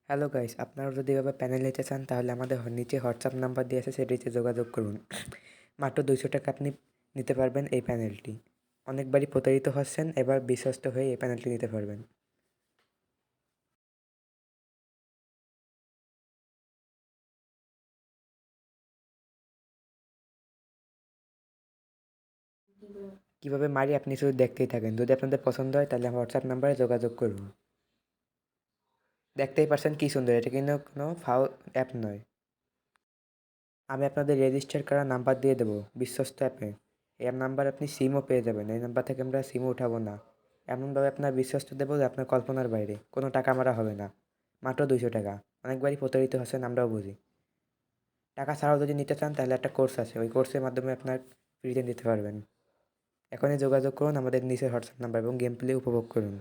Hello guys, আপনারা যদি এভাবে প্যানেল নিতে চান তাহলে আমাদের নিচে হোয়াটসঅ্যাপ নাম্বার দিয়ে আছে, সেটিতে যোগাযোগ করুন। মাত্র 200 টাকা আপনি নিতে পারবেন এই প্যানেলটি। অনেকবারই প্রতারিত হচ্ছেন, এবার বিশ্বস্ত হয়ে এই প্যানেলটি নিতে পারবেন। কীভাবে মারি আপনি শুধু দেখতেই থাকেন। যদি আপনাদের পছন্দ হয় তাহলে আমার হোয়াটসঅ্যাপ নাম্বারে যোগাযোগ করুন। দেখতেই পারছেন কী সুন্দর, এটা কিন্তু কোনো ফাউল অ্যাপ নয়। আমি আপনাদের রেজিস্টার করা নাম্বার দিয়ে দেবো বিশ্বস্ত অ্যাপে। এই নাম্বার আপনি সিমও পেয়ে যাবেন। এই নাম্বার থেকে আমরা সিমও উঠাবো না। এমনভাবে আপনার বিশ্বস্ত দেবো যে আপনার কল্পনার বাইরে, কোনো টাকা মারা হবে না। মাত্র 200 টাকা। অনেকবারই প্রতারিত হচ্ছেন, আমরাও বুঝি। টাকা ছাড়াও যদি নিতে চান তাহলে একটা কোর্স আছে, ওই কোর্সের মাধ্যমে আপনার ফ্রিতে নিতে পারবেন। এখনই যোগাযোগ করুন আমাদের নিচের হোয়াটসঅ্যাপ নাম্বার এবং গেম প্লে উপভোগ করুন।